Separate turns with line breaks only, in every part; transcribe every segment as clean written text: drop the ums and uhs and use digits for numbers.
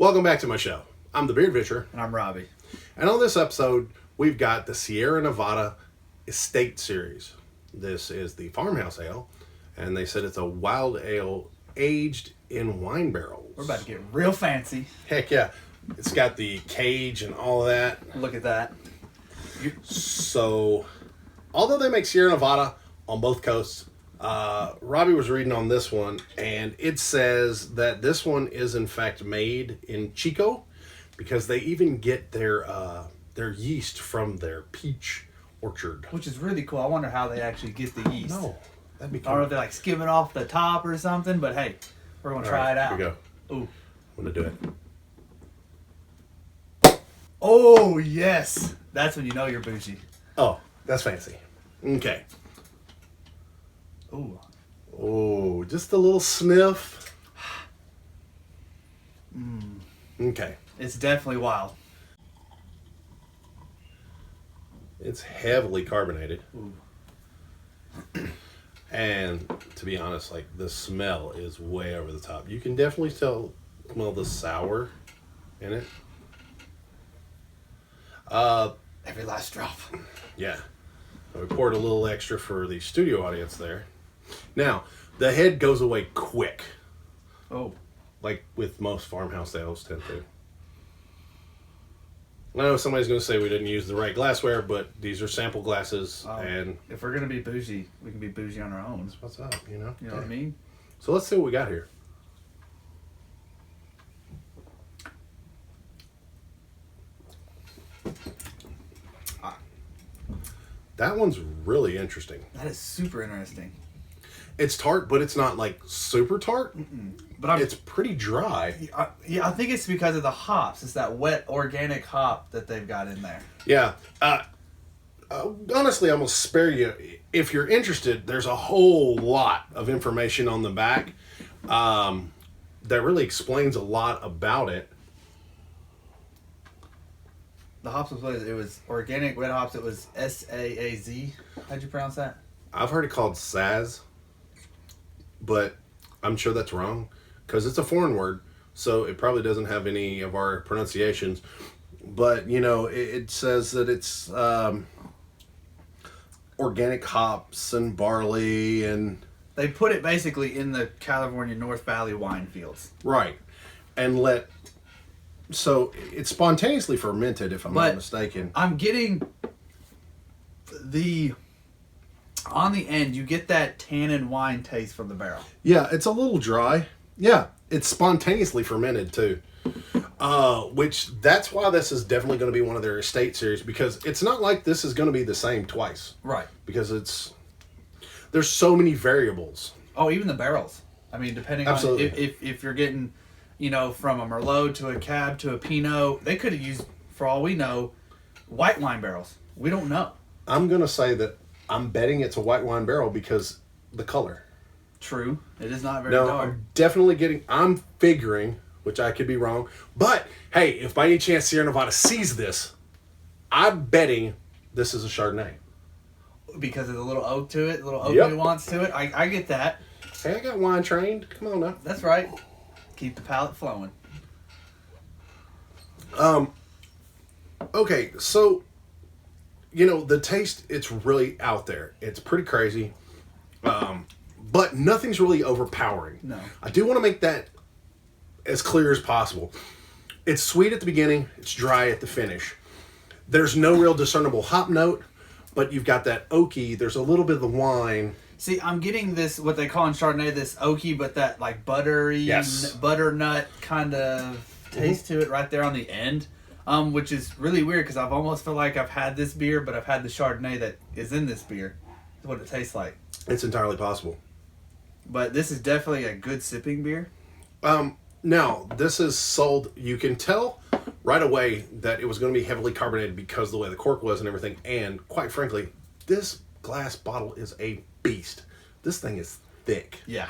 Welcome back to my show. I'm the Beard Fisher,
And I'm Robbie.
and on this episode, we've got the Sierra Nevada Estate Series. This is the Farmhouse Ale, and they said it's a wild ale aged in wine barrels.
We're about to get real fancy.
Heck yeah. It's got the cage and all of that.
Look at that.
So, although they make Sierra Nevada on both coasts, Robbie was reading on this one, and it says that this one is in fact made in Chico, because they even get their yeast from their peach orchard.
Which is really cool. I wonder how they actually get the yeast.
No, that'd be
I
cool.
don't know if they're like skimming off the top or something, but hey, we're going to try it out.
Here we go.
Ooh.
I'm going to do it.
Oh, yes. That's when you know you're bougie.
Oh, that's fancy. Okay.
Ooh.
Oh, just a little sniff. Okay.
It's definitely wild.
It's heavily carbonated.
Ooh.
And to be honest, like, the smell is way over the top. You can definitely smell the sour in it.
Every last drop.
Yeah. We poured a little extra for the studio audience there. Now, the head goes away quick,
Oh.
like with most farmhouse ales tend to. I know somebody's going to say we didn't use the right glassware, but these are sample glasses, and
If we're going to be bougie, we can be bougie on our own.
what's up, you know?
You know what I mean?
So let's see what we got here. That one's really interesting.
That is super interesting.
It's tart, but it's not like super tart.
But
It's pretty dry.
I think it's because of the hops. It's that wet organic hop that they've got in there.
Yeah. Honestly, I'm going to spare you. If you're interested, there's a whole lot of information on the back that really explains a lot about it.
The hops it was organic red hops. It was SAAZ. How'd you pronounce that?
I've heard it called Saz, but I'm sure that's wrong because it's a foreign word, so it probably doesn't have any of our pronunciations. But, you know, it says that it's organic hops and barley and...
They put it basically in the California North Valley wine fields.
Right. And so it's spontaneously fermented, if I'm not mistaken.
I'm getting on the end, you get that tannin wine taste from the barrel.
Yeah, it's a little dry. Yeah, it's spontaneously fermented too. Which that's why this is definitely going to be one of their estate series, because it's not like this is going to be the same twice.
Right.
Because there's so many variables.
Oh, even the barrels. I mean, depending
Absolutely.
on if you're getting, from a Merlot to a Cab to a Pinot, they could have used, for all we know, white wine barrels. We don't know.
I'm going to say that I'm betting it's a white wine barrel because the color.
True. It is not very
No,
dark.
I'm figuring, which I could be wrong, but hey, if by any chance Sierra Nevada sees this, I'm betting this is a Chardonnay.
Because of the little oak to it, the little oak
Yep.
nuance to it. I get that.
Hey, I got wine trained. Come on now.
That's right. Keep the palate flowing.
Okay, so, the taste, it's really out there. It's pretty crazy. But nothing's really overpowering.
No.
I do want to make that as clear as possible. It's sweet at the beginning. It's dry at the finish. There's no real discernible hop note, but you've got that oaky. There's a little bit of the wine.
See, I'm getting this, what they call in Chardonnay, this oaky, but that like buttery,
Yes.
butternut kind of taste to it right there on the end, which is really weird because I've almost feel like I've had this beer, but I've had the Chardonnay that is in this beer. That's what it tastes like.
It's entirely possible.
But this is definitely a good sipping beer.
Now, this is sold, you can tell right away that it was going to be heavily carbonated because of the way the cork was and everything. And quite frankly, this glass bottle is a beast. This thing is thick.
Yeah.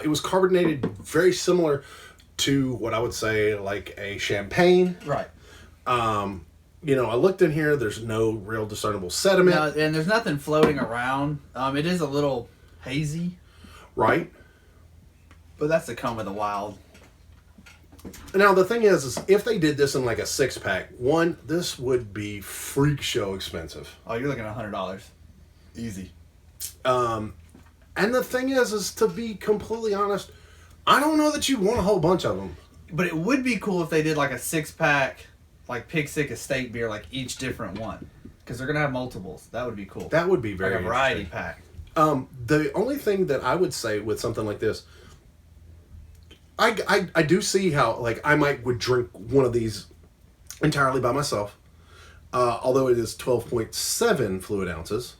It was carbonated very similar to what I would say like a champagne.
Right.
I looked in here, there's no real discernible sediment.
No, and there's nothing floating around. It is a little hazy.
Right?
But that's the come of the wild
Now the thing is if they did this in like a 6-pack, this would be freak show expensive.
Oh, you're looking at $100, easy.
And the thing is to be completely honest, I don't know that you'd want a whole bunch of them.
But it would be cool if they did like a 6-pack, like Pig Sick Estate beer, like each different one, because they're gonna have multiples. That would be cool.
That would be very
like a variety pack.
The only thing that I would say with something like this, I do see how like I would drink one of these entirely by myself, although it is 12.7 fluid ounces,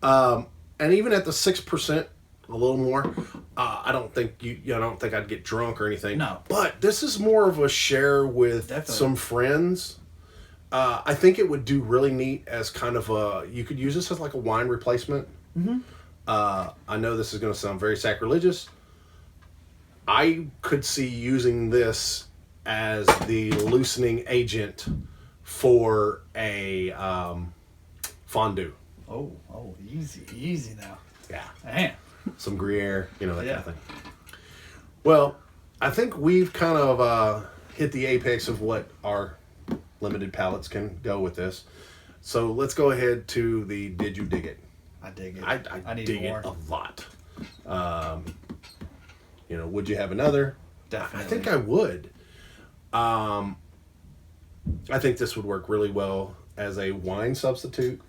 and even at the 6%, a little more, I don't think I don't think I'd get drunk or anything.
No,
but this is more of a share with some friends. I think it would do really neat as kind of you could use this as like a wine replacement.
Mm-hmm.
I know this is going to sound very sacrilegious. I could see using this as the loosening agent for a fondue.
Oh, easy now.
Yeah.
Man.
Some Gruyere, that kind of thing. Well, I think we've kind of hit the apex of what our limited palates can go with this. So let's go ahead to the Did You Dig It?
I dig it.
I
need
dig
more.
it a lot. Would you have another?
Definitely.
I think I would. I think this would work really well as a wine substitute.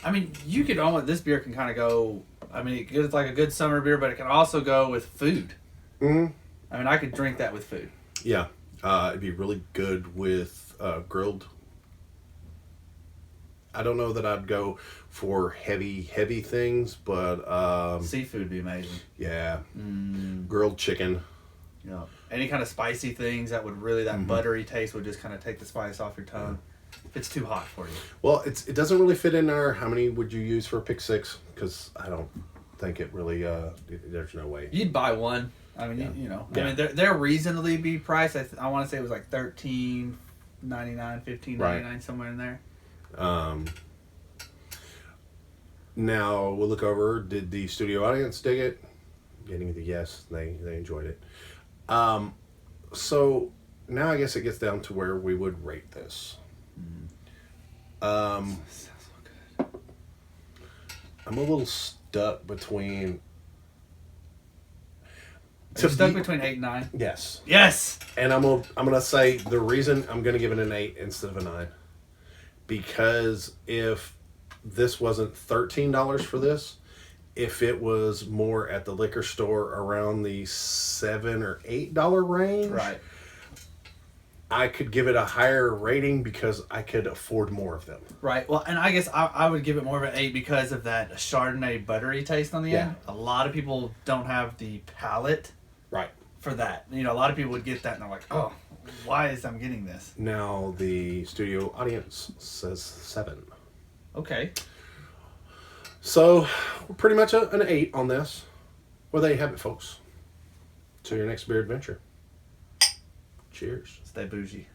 I mean, you could almost, this beer can kind of go, I mean, it's like a good summer beer, but it can also go with food.
Mm-hmm.
I mean, I could drink that with food.
Yeah. It'd be really good with grilled. I don't know that I'd go for heavy things, but...
seafood would be amazing.
Yeah. Grilled chicken.
Yeah. Any kind of spicy things that would really, that buttery taste would just kind of take the spice off your tongue. If it's too hot for you.
Well, it doesn't really fit in our, how many would you use for a Pick 6? Because I don't think it really, there's no way.
You'd buy one. I mean,
Yeah.
I mean, they're reasonably be priced. I want to say it was like $13.99, $15.99,
right.
somewhere in there.
Now we'll look over. Did the studio audience dig it? Getting the yes, they enjoyed it. So now I guess it gets down to where we would rate this.
Sounds so good.
I'm a little stuck between.
You're stuck between 8 and 9.
Yes.
Yes.
And I'm gonna say the reason I'm gonna give it an 8 instead of a 9, because if this wasn't $13 for this, if it was more at the liquor store around the $7 or $8 range,
right,
I could give it a higher rating because I could afford more of them.
Right. Well, and I guess I would give it more of an 8 because of that Chardonnay buttery taste on the end. A lot of people don't have the palate.
Right.
For that. A lot of people would get that and they're like, oh, why is I'm getting this?
Now the studio audience says 7.
Okay.
So we're pretty much an 8 on this. Well, there you have it, folks. To your next beer adventure. Cheers.
Stay bougie.